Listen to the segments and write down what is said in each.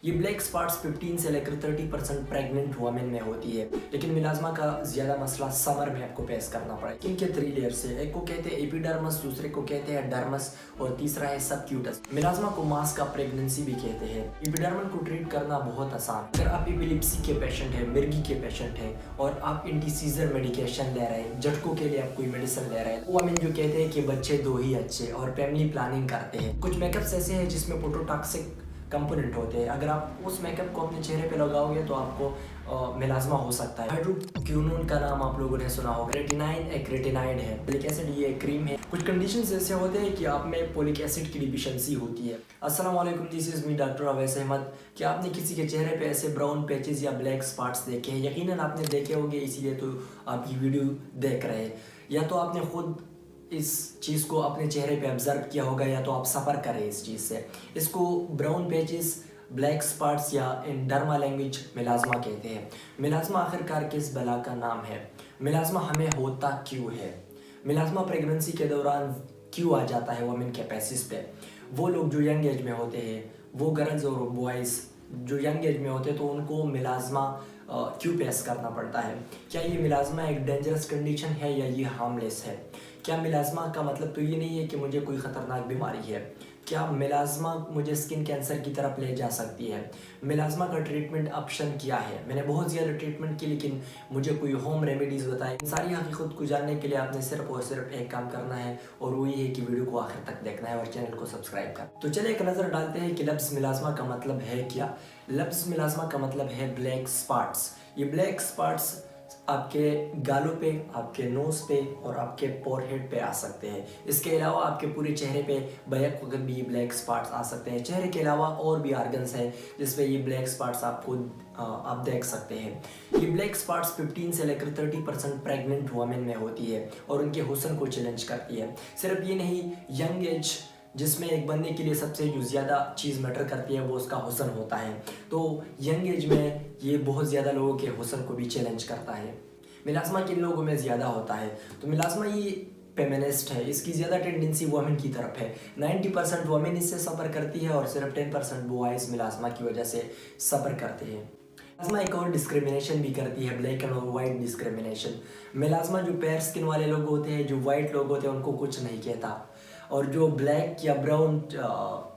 ये black spots 15 से लेकर 30% प्रेग्नेंट वुमेन में होती है, लेकिन मिलाज़मा का ज़्यादा मसला समर में आपको फेस करना पड़ा। इनके 3 लेयर्स है, एक को कहते हैं एपिडर्मस, दूसरे को कहते हैं डर्मस और तीसरा है सबक्यूटस। मिलाज़मा को मास्क ऑफ प्रेगनेंसी भी कहते हैं। एपिडर्मल को ट्रीट करना बहुत आसान। अगर आप एपिलेप्सी के पेशेंट हैं, मिर्गी के पेशेंट हैं और आप एंटी-सीजर मेडिकेशन ले रहे हैं, झटकों के लिए आप कोई मेडिसिन ले रहे हैं, वुमेन जो कहते हैं कि बच्चे 2 ही अच्छे और फैमिली प्लानिंग करते हैं। कुछ मेकअप्स ऐसे हैं जिसमें प्रोटोटॉक्सिक कंपोनेंट होते हैं। अगर आप उस मेकअप को अपने चेहरे पे लगाओगे तो आपको मिलाज़मा हो सकता है। हाइड्रोक्विनोन का नाम आप लोगों ने सुना होगा। रेटिनाइन एक रेटिनाइड है। फोलिक एसिड ये क्रीम है। कुछ कंडीशंस ऐसे होते हैं कि आप में फोलिक एसिड की डिफिशियंसी होती है। अस्सलाम वालेकुम, this is me doctor Awais Ahmed. क्या आपने किसी के चेहरे पे ऐसे ब्राउन पैचेस या ब्लैक स्पॉट्स देखे हैं? यकीनन आपने देखे होंगे, इसीलिए तो आप ये वीडियो देख रहे हैं। या तो आपने खुद इस चीज़ को अपने चेहरे पे ऑब्जर्व किया होगा या तो आप सफ़र करें इस चीज़ से। इसको ब्राउन पैचेस, ब्लैक स्पॉट्स या इन डर्मा लैंग्वेज मिलाज़मा कहते हैं। मिलाज़मा आखिरकार किस बला का नाम है? मिलाज़मा हमें होता क्यों है? मिलाज़मा प्रेगनेंसी के दौरान क्यों आ जाता है वुमेन के फेसेस पे? वो लोग जो यंग एज में होते हैं, वो गर्ल्स और बॉयज़ जो यंग एज में होते हैं, तो उनको मिलाज़मा क्यों फेस करना पड़ता है? क्या ये मिलाज़मा एक डेंजरस कंडीशन है या ये हार्मलेस है? क्या मिलाज़मा का मतलब तो ये नहीं है कि मुझे कोई ख़तरनाक बीमारी है? क्या मिलाज़मा मुझे स्किन कैंसर की तरफ ले जा सकती है? मिलाज़मा का ट्रीटमेंट ऑप्शन क्या है? मैंने बहुत ज़्यादा ट्रीटमेंट की, लेकिन मुझे कोई होम रेमेडीज़ बताएं। इन सारी हकीकत को जानने के लिए आपने सिर्फ और सिर्फ एक काम करना है, और वो ये है कि वीडियो को आखिर तक देखना है और चैनल को सब्सक्राइब करना। तो चलिए एक नज़र डालते हैं कि लफ्ज़ मिलाज़मा का मतलब है क्या। लफ्ज़ मिलाज़मा का मतलब है ब्लैक स्पॉट्स। ये ब्लैक स्पॉट्स आपके गालों पे, आपके नोज़ पे और आपके फोरहेड पे आ सकते हैं। इसके अलावा आपके पूरे चेहरे पे बैक वक्त भी ये ब्लैक स्पॉट्स आ सकते हैं। चेहरे के अलावा और भी ऑर्गन्स हैं जिस पे ये ब्लैक स्पॉट्स आप देख सकते हैं। ये ब्लैक स्पॉट्स 15 से लेकर 30% प्रेग्नेंट वुमेन में होती है और उनके हुस्न को चैलेंज करती है। सिर्फ ये नहीं, यंग एज जिसमें एक बंदे के लिए सबसे जो ज़्यादा चीज़ मैटर करती है वो उसका हुस्न होता है, तो यंग एज में ये बहुत ज़्यादा लोगों के हुस्न को भी चैलेंज करता है। मिलाज़मा किन लोगों में ज़्यादा होता है? तो मिलाज़मा ये फेमिनिस्ट है, इसकी ज़्यादा टेंडेंसी वुमेन की तरफ है। 90% वुमेन इससे सफ़र करती है और सिर्फ 10% बॉयज़ मिलाज़मा की वजह से सफ़र करते हैं। मिलाज़मा एक और डिस्क्रिमिनेशन भी करती है, ब्लैक एंड वाइट डिस्क्रिमिनेशन। मिलाज़मा जो पेयर स्किन वाले लोग होते हैं, जो वाइट लोग होते हैं, उनको कुछ नहीं कहता, और जो ब्लैक या ब्राउन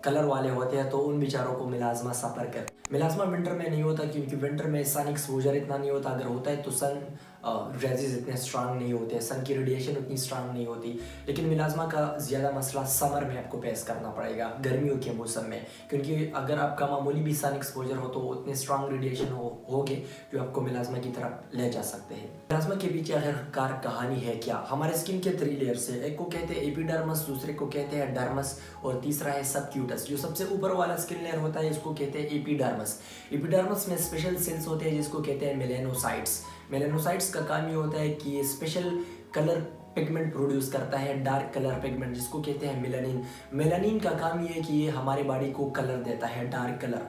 कलर वाले होते हैं तो उन बेचारों को मिलाज़मा सफ़र कर। मिलाज़मा विंटर में नहीं होता क्योंकि विंटर में सन एक्सपोजर इतना नहीं होता। अगर होता है तो सन रेजेस इतने स्ट्रांग नहीं होते, सन की रेडिएशन उतनी स्ट्रांग नहीं होती। लेकिन मिलाज़मा का ज़्यादा मसला समर में आपको फेस करना पड़ेगा, गर्मियों के मौसम में, क्योंकि अगर आपका मामूली भी सन एक्सपोजर हो तो उतने स्ट्रांग रेडिएशन होगे जो आपको मिलाज़मा की तरफ ले जा सकते हैं। मिलाज़मा के पीछे आखिरकार कहानी है क्या? हमारे स्किन के 3 लेयर्स है, एक को कहते हैं एपिडर्मस, दूसरे को कहते हैं डर्मस और तीसरा है सबक्यूटस। जो सबसे ऊपर वाला स्किन लेयर होता है इसको कहते हैं एपिडर्मस। एपिडर्मस में स्पेशल सेल्स होते हैं जिसको कहते हैं मेलेनोसाइट्स। मेलेनोसाइट्स का काम ये होता है कि ये स्पेशल कलर पिगमेंट प्रोड्यूस करता है, डार्क कलर पिगमेंट, जिसको कहते हैं मेलानिन। मेलानिन का काम ये है कि ये हमारे बॉडी को कलर देता है, डार्क कलर।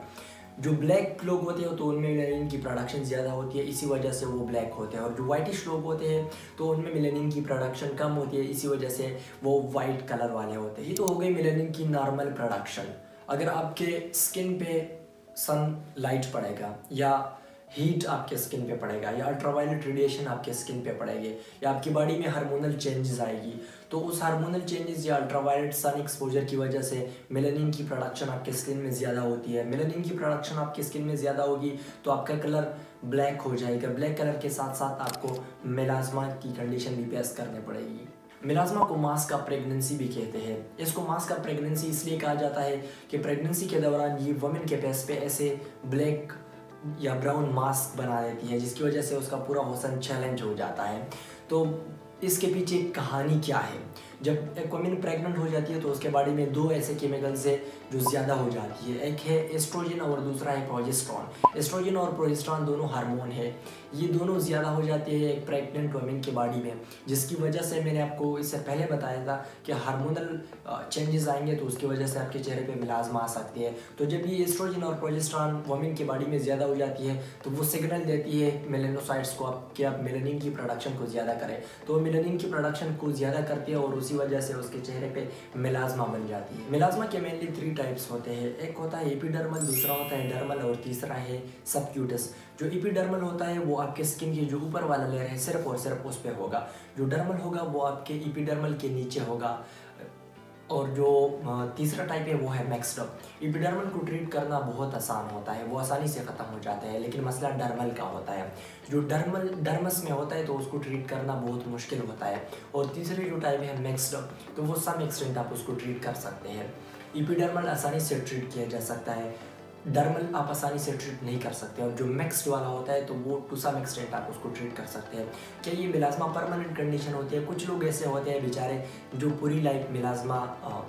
जो ब्लैक लोग होते हैं तो उनमें मेलानिन की प्रोडक्शन ज़्यादा होती है, इसी वजह से वो ब्लैक होते हैं। और जो वाइटिश लोग होते हैं तो उनमें मेलानिन की प्रोडक्शन कम होती है, इसी वजह से वो वाइट कलर वाले होते हैं। ये तो हो गई मेलानिन की नॉर्मल प्रोडक्शन। अगर आपके स्किन पे सन लाइट पड़ेगा या हीट आपके स्किन पे पड़ेगा या अल्ट्रावायलेट रेडिएशन आपके स्किन पे पड़ेगी या आपकी बॉडी में हार्मोनल चेंजेस आएगी, तो उस हार्मोनल चेंजेस या अल्ट्रावायलेट सन एक्सपोजर की वजह से मेलानिन की प्रोडक्शन आपके स्किन में ज़्यादा होती है। मेलानिन की प्रोडक्शन आपकी स्किन में ज़्यादा होगी तो आपका कलर ब्लैक हो जाएगा। ब्लैक कलर के साथ साथ आपको मिलाज़मा की कंडीशन भी फेस करनी पड़ेगी। मिलाज़मा को मास्क ऑफ प्रेगनेंसी भी कहते हैं। इसको मास्क ऑफ प्रेगनेंसी इसलिए कहा जाता है कि प्रेगनेंसी के दौरान ये वुमेन के फेस पे ऐसे ब्लैक या ब्राउन मास्क बना देती है, जिसकी वजह से उसका पूरा हुस्न चैलेंज हो जाता है। तो इसके पीछे कहानी क्या है? जब एक वुमेन प्रेग्नेंट हो जाती है तो उसके बॉडी में 2 ऐसे केमिकल्स है जो ज़्यादा हो जाती है। एक है एस्ट्रोजन और दूसरा है प्रोजेस्टेरॉन। एस्ट्रोजन और प्रोजेस्टेरॉन दोनों हार्मोन है, ये दोनों ज़्यादा हो जाते हैं एक प्रेग्नेंट वुमेन के बॉडी में, जिसकी वजह से मैंने आपको इससे पहले बताया था कि हार्मोनल चेंजेस आएंगे तो उसकी वजह से आपके चेहरे पे मिलाज़मा आ सकती है। तो जब ये एस्ट्रोजन और प्रोजेस्टेरॉन वुमेन की बॉडी में ज़्यादा हो जाती है तो वो सिग्नल देती है मेलेनोसाइट्स को कि आप मेलानिन की प्रोडक्शन को ज़्यादा करें, तो मेलानिन की प्रोडक्शन को ज़्यादा करती है और उसी उसी वजह से उसके चेहरे पे मिलाज़मा बन जाती है। मिलाज़मा के मेनली 3 टाइप्स होते हैं, एक होता है एपिडर्मल, दूसरा होता है डर्मल और तीसरा है सबक्यूटस। जो एपिडर्मल होता है वो आपके स्किन की जो ऊपर वाला लेयर है सिर्फ और सिर्फ उस पर होगा। जो डर्मल होगा वो आपके एपिडर्मल के नीचे होगा। और जो तीसरा टाइप है वो है मिक्स्ड अप। एपिडर्मल को ट्रीट करना बहुत आसान होता है, वो आसानी से ख़त्म हो जाता है, लेकिन मसला डर्मल का होता है। जो डर्मस में होता है तो उसको ट्रीट करना बहुत मुश्किल होता है। और तीसरी जो टाइप है मिक्स्ड अप, तो वो सम एक्सटेंट आप उसको ट्रीट कर सकते हैं। एपिडर्मल आसानी से ट्रीट किया जा सकता है, डर्मल आप आसानी से ट्रीट नहीं कर सकते। और जो मिक्स्ड वाला होता है तो वो टू सम एक्सटेंट आप उसको ट्रीट कर सकते हैं। क्या ये मिलाज़मा परमानेंट कंडीशन होती है? कुछ लोग ऐसे होते हैं बेचारे जो पूरी लाइफ मिलाज़मा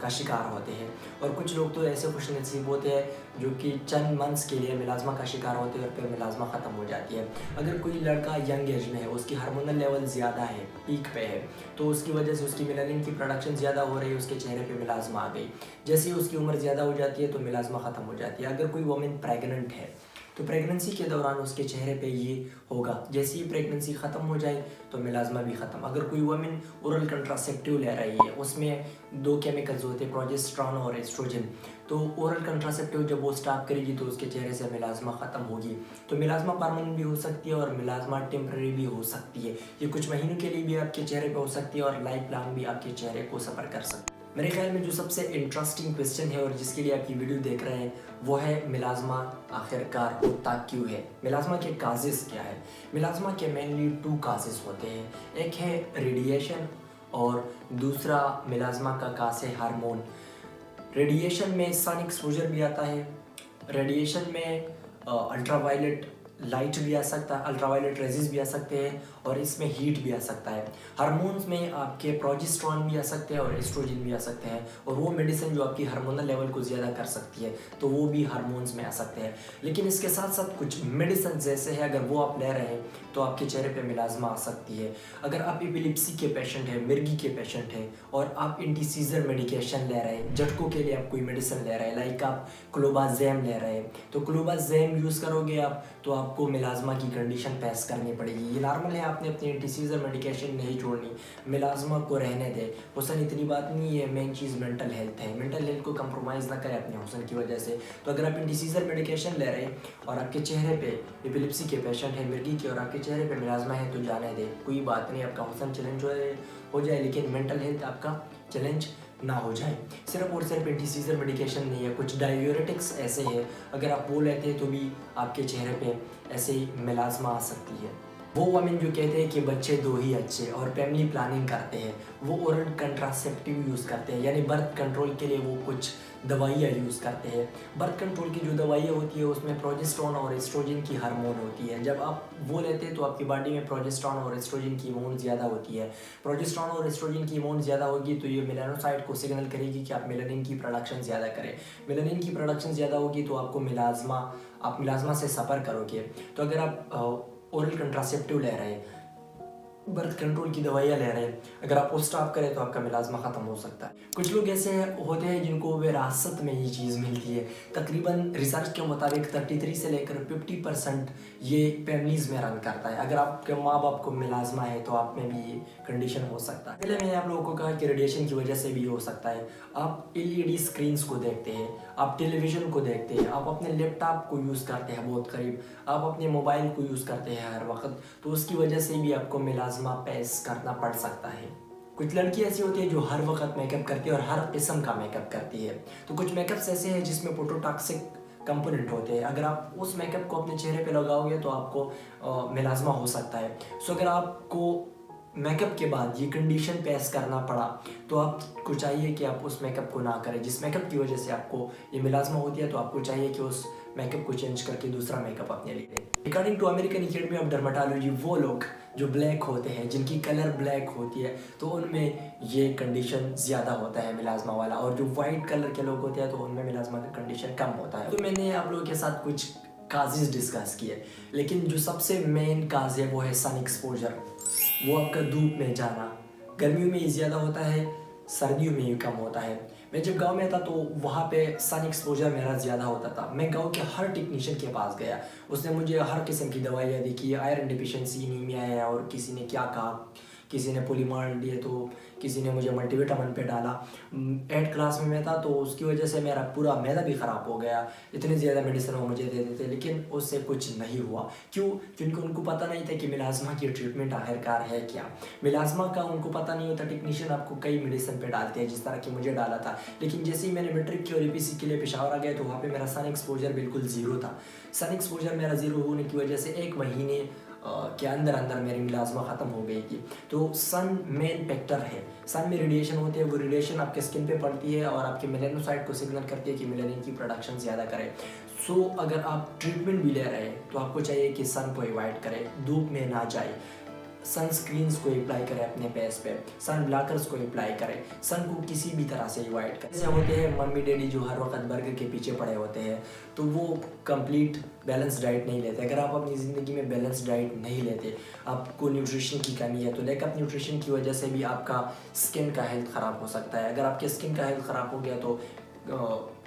का शिकार होते हैं, और कुछ लोग तो ऐसे खुशनसीब होते हैं जो कि चंद मंथ्स के लिए मिलाज़मा का शिकार होते हैं और फिर मिलाज़मा ख़त्म हो जाती है। अगर कोई लड़का यंग एज में है, उसकी हार्मोनल लेवल ज़्यादा है, पीक पे है, तो उसकी वजह से उसकी मेलानिन की प्रोडक्शन ज़्यादा हो रही है, उसके चेहरे पे मिलाज़मा आ गई। जैसे ही उसकी उम्र ज़्यादा हो जाती है तो मिलाज़मा ख़त्म हो जाती है। अगर कोई वुमेन प्रेग्नेंट है तो प्रेगनेंसी के दौरान उसके चेहरे पे ये होगा। जैसे ही प्रेगनेंसी ख़त्म हो जाए तो मिलाज़मा भी ख़त्म। अगर कोई वुमेन ओरल कंट्रासेप्टिव ले रही है, उसमें 2 केमिकल्स होते हैं, प्रोजेस्टेरोन और एस्ट्रोजन, तो ओरल कंट्रासेप्टिव जब वो स्टॉप करेगी तो उसके चेहरे से मिलाज़मा ख़त्म होगी। तो मिलाज़मा परमानेंट भी हो सकती है और मिलाज़मा टेम्परेरी भी हो सकती है। ये कुछ महीनों के लिए भी आपके चेहरे पे हो सकती है और लाइफ लॉन्ग भी आपके चेहरे को सफ़र कर सकती है। मेरे ख्याल में जो सबसे इंटरेस्टिंग क्वेश्चन है और जिसके लिए आप ये वीडियो देख रहे हैं वो है मिलाज़मा आखिरकार होता क्यों है? मिलाज़मा के काजेस क्या है? मिलाज़मा के मेनली 2 काजेस होते हैं, एक है रेडिएशन और दूसरा मिलाज़मा का काज है हार्मोन। रेडिएशन में सन एक्सपोजर भी आता है, रेडिएशन में अल्ट्रावायलेट लाइट भी आ सकता है, अल्ट्रावायलेट रेजिस भी आ सकते हैं और इसमें हीट भी आ सकता है। हार्मोन्स में आपके प्रोजेस्टेरोन भी आ सकते हैं और एस्ट्रोजन भी आ सकते हैं, और वो मेडिसिन जो आपकी हार्मोनल लेवल को ज़्यादा कर सकती है तो वो भी हार्मोन्स में आ सकते हैं। लेकिन इसके साथ साथ कुछ मेडिसिन जैसे है, अगर वो आप ले रहे हैं तो आपके चेहरे पे मिलाज़मा आ सकती है। अगर आप एपिलेप्सी के पेशेंट हैं, मिर्गी के पेशेंट हैं और आप एंटी सीजर मेडिकेशन ले रहे हैं, झटकों के लिए आप कोई मेडिसिन ले रहे हैं, लाइक आप क्लोबाज़ेम ले रहे हैं, तो क्लोबाज़ेम यूज़ करोगे आप तो आपको मिलाज़मा की कंडीशन फेस करनी पड़ेगी। ये नॉर्मल है, आपने अपनी एंटी सीजर मेडिकेशन नहीं छोड़नी, मिलाज़मा को रहने दे। हुसन इतनी बात नहीं है, मेन चीज़ मेंटल हेल्थ है। मेंटल हेल्थ को कंप्रोमाइज़ ना करें अपने हुसन की वजह से। तो अगर आप एंटी सीजर मेडिकेशन ले रहे हैं और आपके चेहरे पे एपिलेप्सी के पेशेंट है, मिर्गी के, और आपके चेहरे पे मिलाज़मा है तो जाने दे, कोई बात नहीं, आपका हुसन चैलेंज हो जाए लेकिन मेंटल हेल्थ आपका चैलेंज ना हो जाए। सिर्फ और सिर्फ एंटी सीजर मेडिकेशन नहीं है, कुछ डायूरेटिक्स ऐसे हैं, अगर आप वो लेते हैं तो भी आपके चेहरे पे ऐसे ही मिलाज़मा आ सकती है। वो वमेन जो कहते हैं कि बच्चे 2 ही अच्छे और फैमिली प्लानिंग करते हैं, वो ओरल कंट्रासेप्टिव यूज़ करते हैं, यानी बर्थ कंट्रोल के लिए वो कुछ दवाइयाँ यूज़ करते हैं। बर्थ कंट्रोल की जो दवाइयाँ होती है उसमें प्रोजेस्टेरोन और एस्ट्रोजन की हार्मोन होती है। जब आप वो लेते हैं तो आपकी बॉडी में प्रोजेस्टेरोन और एस्ट्रोजन की अमाउंट ज़्यादा होती है। प्रोजेस्टेरोन और एस्ट्रोजन की अमाउंट ज़्यादा होगी तो ये मेलानोसाइट को सिग्नल करेगी कि आप मेलानिन की प्रोडक्शन ज़्यादा करें। मेलानिन की प्रोडक्शन ज़्यादा होगी तो आपको आप मिलाज़मा से सफ़र करोगे। तो अगर आप ओरल कंट्रासेप्टिव ले रहे हैं, बर्थ कंट्रोल की दवाइयाँ ले रहे हैं, अगर आप वो स्टॉप करें तो आपका मिलाज़मा ख़त्म हो सकता है। कुछ लोग ऐसे होते हैं जिनको विरासत में ये चीज़ मिलती है। तकरीबन रिसर्च के मुताबिक 33 से लेकर 50% ये फैमिलीज़ में रन करता है। अगर आपके माँ बाप को मिलाज़मा है तो आप में भी ये कंडीशन हो सकता है। पहले मैंने आप लोगों को कहा कि रेडिएशन की वजह से भी हो सकता है। आप LED स्क्रीन्स को देखते हैं, आप टेलीविज़न को देखते हैं, आप अपने लैपटॉप को यूज़ करते हैं बहुत करीब, आप अपने मोबाइल को यूज़ करते हैं हर वक्त, तो उसकी वजह से भी आपको मिलाज़मा फेस करना पड़ सकता है। कुछ लड़की ऐसी होती है जो हर वक्त मेकअप करती है और हर किस्म का मेकअप करती है, तो कुछ मेकअप्स ऐसे हैं जिसमें फोटोटॉक्सिक कंपोनेंट होते हैं। अगर आप उस मेकअप को अपने चेहरे पे लगाओगे तो आपको मिलाज़मा हो सकता है। सो अगर आपको मेकअप के बाद ये कंडीशन फेस करना पड़ा तो आपको चाहिए कि आप उस मेकअप को ना करें जिस मेकअप की वजह से आपको ये मिलाज़मा होती है। तो आपको चाहिए कि उस मेकअप को चेंज करके दूसरा मेकअप अपने लिए लें। According to American Academy of Dermatology, वो लोग जो ब्लैक होते हैं, जिनकी कलर ब्लैक होती है, तो उनमें ये कंडीशन ज़्यादा होता है मिलाज़मा वाला, और जो वाइट कलर के लोग होते हैं तो उनमें मिलाज़मा का कंडीशन कम होता है। तो मैंने आप लोगों के साथ कुछ काजेज़ डिस्कस किए, लेकिन जो सबसे मेन काज है वो है सन एक्सपोजर। वो आपका धूप में जाना, गर्मियों में ये ज़्यादा होता है, सर्दियों में ये कम होता है। मैं जब गांव में था तो वहाँ पे सन एक्सपोजर मेरा ज़्यादा होता था। मैं गांव के हर टेक्नीशियन के पास गया, उसने मुझे हर किस्म की दवाइयाँ दी कि आयरन डिफिशिएंसी, एनीमिया है, और किसी ने क्या कहा किसी ने पोलीमार दिए तो किसी ने मुझे मल्टीविटामिन पे डाला। 8th क्लास में मैं था तो उसकी वजह से मेरा पूरा मैदा भी ख़राब हो गया। इतनी ज़्यादा मेडिसिन वो मुझे दे देते लेकिन उससे कुछ नहीं हुआ। क्यों? क्योंकि उनको पता नहीं था कि मिलाज़मा की ट्रीटमेंट आखिरकार है क्या। मिलाज़मा का उनको पता नहीं होता। टेक्नीशियन आपको कई मेडिसिन पे डालते हैं जिस तरह की मुझे डाला था। लेकिन जैसे ही मैंने मैट्रिक की और EPC के लिए पेशावर आ गया तो वहाँ पे मेरा सन एक्सपोजर बिल्कुल ज़ीरो था। सन एक्सपोजर मेरा ज़ीरो होने की वजह से 1 महीने के अंदर अंदर मेरी मिलाज़मा ख़त्म हो गई थी। तो सन मेन फैक्टर है। सन में रेडिएशन होती है, वो रेडिएशन आपके स्किन पे पड़ती है और आपके मेलानोसाइट को सिग्नल करती है कि मेलानिन की प्रोडक्शन ज़्यादा करे। सो अगर आप ट्रीटमेंट भी ले रहे हैं तो आपको चाहिए कि सन को अवॉइड करें, धूप में ना जाए, सनस्क्रीन्स को अप्लाई करें अपने फेस पे, सन ब्लॉकर्स को अप्लाई करें, सन को किसी भी तरह से अवॉइड करें। जैसे होते हैं मम्मी डैडी जो हर वक्त बर्गर के पीछे पड़े होते हैं तो वो कंप्लीट बैलेंस डाइट नहीं लेते। अगर आप अपनी ज़िंदगी में बैलेंस डाइट नहीं लेते, आपको न्यूट्रिशन की कमी है तो लैक ऑफ न्यूट्रिशन की वजह से भी आपका स्किन का हेल्थ ख़राब हो सकता है। अगर आपके स्किन का हेल्थ ख़राब हो गया तो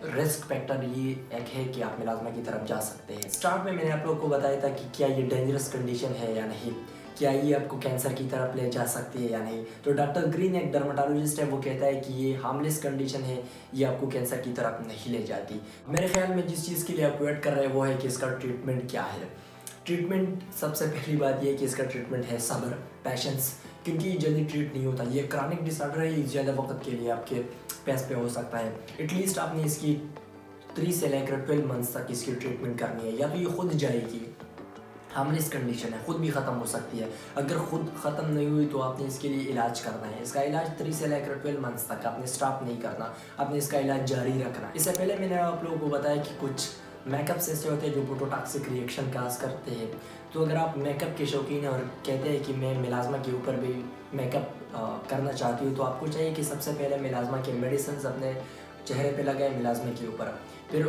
रिस्क फैक्टर ये एक है कि आप मिलाज़मा की तरफ जा सकते हैं। स्टार्ट में मैंने आप लोगों को बताया था कि क्या ये डेंजरस कंडीशन है या नहीं, क्या ये आपको कैंसर की तरफ ले जा सकती है या नहीं। तो डॉक्टर ग्रीन एक डर्माटोलॉजिस्ट है, वो कहता है कि ये हार्मलेस कंडीशन है, ये आपको कैंसर की तरफ नहीं ले जाती। मेरे ख्याल में जिस चीज़ के लिए आप वेट कर रहे हैं वो है कि इसका ट्रीटमेंट क्या है। ट्रीटमेंट सबसे पहली बात ये है कि इसका ट्रीटमेंट है सब्र, पैशंस, क्योंकि ये जल्दी ट्रीट नहीं होता। ये क्रॉनिक डिसऑर्डर है, ये ज़्यादा वक्त के लिए आपके पैस पे हो सकता है। एटलीस्ट आपने इसकी 3 से लेकर 12 मंथ्स तक इसकी ट्रीटमेंट करनी है, या तो ये खुद जाएगी, हार्मलेस कंडीशन है, खुद भी ख़त्म हो सकती है। अगर खुद ख़त्म नहीं हुई तो आपने इसके लिए इलाज करना है। इसका इलाज 3 से लेकर 12 मंथ्स तक आपने स्टॉप नहीं करना, आपने इसका इलाज जारी रखना। इससे पहले मैंने आप लोगों को बताया कि कुछ मेकअप्स ऐसे होते हैं जो फोटोटॉक्सिक रिएक्शन काज करते हैं। तो अगर आप मेकअप के शौकीन हैं और कहते हैं कि मैं मिलाज़मा के ऊपर भी मेकअप करना चाहती हूँ, तो आपको चाहिए कि सबसे पहले मिलाज़मा के मेडिसिन अपने चेहरे पे लगाए मिलाज़मा के ऊपर, फिर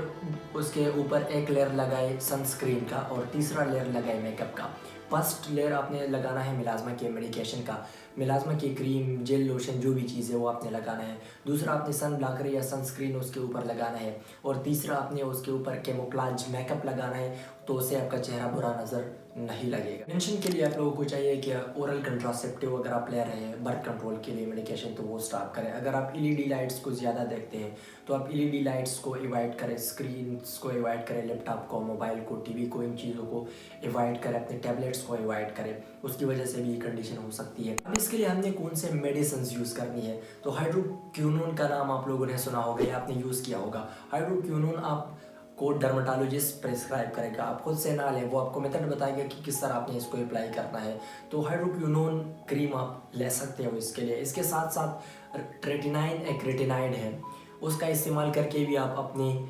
उसके ऊपर एक लेयर लगाए सनस्क्रीन का और तीसरा लेयर लगाए मेकअप का। फर्स्ट लेयर आपने लगाना है मिलाज़मा के मेडिकेशन का, मिलाज़मा की क्रीम, जेल, लोशन, जो भी चीज़ है वो आपने लगाना है। दूसरा आपने सन ब्लॉकर या सनस्क्रीन उसके ऊपर लगाना है और तीसरा आपने उसके ऊपर कैमोफ्लेज मेकअप लगाना है, तो उससे आपका चेहरा बुरा नज़र नहीं लगेगा। मेंशन के लिए आप लोगों को चाहिए कि ओरल कंट्रासेप्टिव अगर आप ले रहे हैं बर्थ कंट्रोल के लिए मेडिकेशन तो वो स्टॉप करें। अगर आप LED लाइट्स को ज़्यादा देखते हैं तो आप LED लाइट्स को अवॉइड करें, स्क्रीन्स को अवॉइड करें, लैपटॉप को, मोबाइल को, TV को, इन चीज़ों को अवॉइड करें, अपने टैबलेट्स को अवॉइड करें, उसकी वजह से भी ये कंडीशन हो सकती है। अब इसके लिए हमने कौन से मेडिसिन यूज़ करनी है, तो हाइड्रोक्विनोन का नाम आप लोगों ने सुना होगा या आपने यूज़ किया होगा। हाइड्रोक्विनोन आप को डर्माटोलॉजिस्ट प्रेस्क्राइब करेगा, आप खुद से ना लें, वो आपको मेथड बताएगा कि किस तरह आपने इसको अप्लाई करना है। तो हाइड्रोक्विनोन क्रीम आप ले सकते हो इसके लिए। इसके साथ साथ ट्रेटिनाइन एक रेटिनाइड है, उसका इस्तेमाल करके भी आप अपनी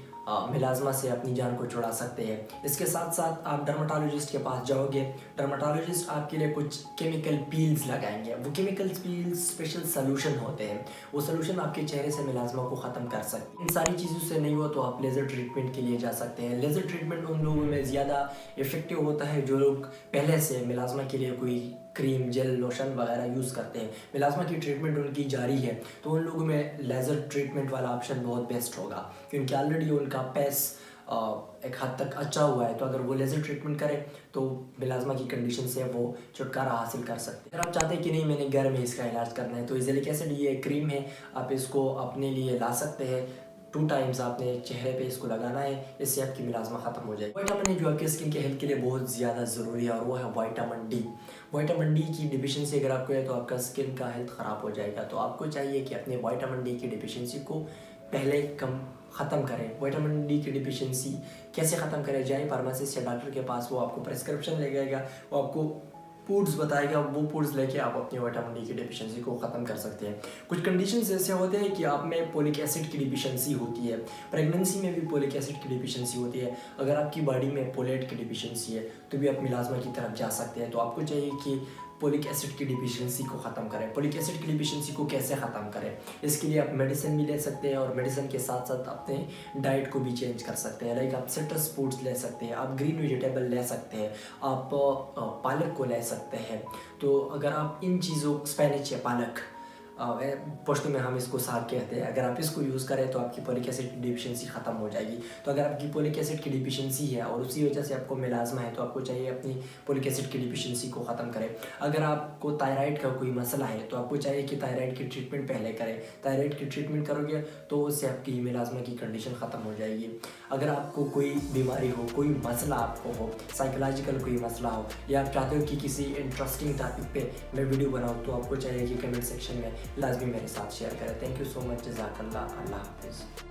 मिलाज़मा से अपनी जान को छुड़ा सकते हैं। इसके साथ साथ आप डर्माटोलॉजिस्ट के पास जाओगे, डर्माटोलॉजिस्ट आपके लिए कुछ केमिकल पील्स लगाएंगे। वो केमिकल पील्स स्पेशल सोल्यूशन होते हैं, वो सोल्यूशन आपके चेहरे से मिलाज़मा को ख़त्म कर सकते हैं। इन सारी चीज़ों से नहीं हो तो आप लेज़र ट्रीटमेंट के लिए जा सकते हैं। लेज़र ट्रीटमेंट उन लोगों में ज़्यादा इफ़ेक्टिव होता है जो लोग पहले से मिलाज़मा के लिए कोई क्रीम, जेल, लोशन वगैरह यूज़ करते हैं, मिलाज़मा की ट्रीटमेंट उनकी जारी है, तो उन लोगों में लेज़र ट्रीटमेंट वाला ऑप्शन बहुत बेस्ट होगा, क्योंकि ऑलरेडी उनका पैस एक हद तक अच्छा हुआ है। तो अगर वो लेज़र ट्रीटमेंट करें तो मिलाज़मा की कंडीशन से वो छुटकारा हासिल कर सकते हैं। अगर आप चाहते हैं कि नहीं मैंने घर में इसका इलाज करना है, तो इज़लिक एसिड ये क्रीम है, आप इसको अपने लिए ला सकते हैं। 2 टाइम्स आपने चेहरे पे इसको लगाना है, इससे आपकी मिलाज़मा ख़त्म हो जाएगी। विटामिन जो आपके स्किन के हेल्थ के लिए बहुत ज़्यादा ज़रूरी है और वो है विटामिन डी। विटामिन डी की डिफिशिएंसी अगर आपको है तो आपका स्किन का हेल्थ ख़राब हो जाएगा। तो आपको चाहिए कि अपने विटामिन डी की डिफिशिएंसी को पहले ख़त्म करें। विटामिन डी की डिफिशिएंसी कैसे ख़त्म करें, जाए फार्मासिस्ट या डॉक्टर के पास, वो आपको प्रेस्क्रिप्शन लगेगा, वो आपको फूड्स बताएगा, वो फूड्स लेके आप अपनी विटामिन डी की डिफिशिएंसी को ख़त्म कर सकते हैं। कुछ कंडीशंस ऐसे होते हैं कि आप में फोलिक एसिड की डिफिशिएंसी होती है, प्रेगनेंसी में भी फोलिक एसिड की डिफिशिएंसी होती है। अगर आपकी बॉडी में फोलेट की डिफिशिएंसी है तो भी आप मिलाज़मा की तरफ जा सकते हैं। तो आपको चाहिए कि फोलिक एसिड की डिफिशिएंसी को ख़त्म करें। फोलिक एसिड की डिफिशिएंसी को कैसे ख़त्म करें, इसके लिए आप मेडिसिन भी ले सकते हैं और मेडिसिन के साथ साथ अपने डाइट को भी चेंज कर सकते हैं। लाइक आप सिट्रस फूड्स ले सकते हैं, आप ग्रीन वेजिटेबल ले सकते हैं, आप पालक को ले सकते हैं। तो अगर आप इन चीज़ों, स्पेनिच या पालक, पश्तो में हम इसको साग कहते हैं। अगर आप इसको यूज़ करें तो आपकी फोलिक एसिड की डिफिशिएंसी ख़त्म हो जाएगी। तो अगर आपकी फोलिक एसिड की डिफिशिएंसी है और उसी वजह से आपको मेलाज़मा है तो आपको चाहिए अपनी फोलिक एसिड की डिफिशिएंसी को ख़त्म करें। अगर आपको थायराइड का कोई मसला है तो आपको चाहिए कि थायराइड की ट्रीटमेंट पहले करें। थायराइड की ट्रीटमेंट करोगे तो उससे आपकी मेलाज़मा की कंडीशन ख़त्म हो जाएगी। अगर आपको कोई बीमारी हो, कोई मसला आपको हो, साइकोलॉजिकल कोई मसला हो, या आप चाहते हो कि किसी इंटरेस्टिंग टॉपिक पे मैं वीडियो बनाऊँ, तो आपको चाहिए कि कमेंट सेक्शन में लाजमी मेरे साथ शेयर करें। Thank you so much. जज़ाकल्लाह। अल्लाह हाफ़िज़।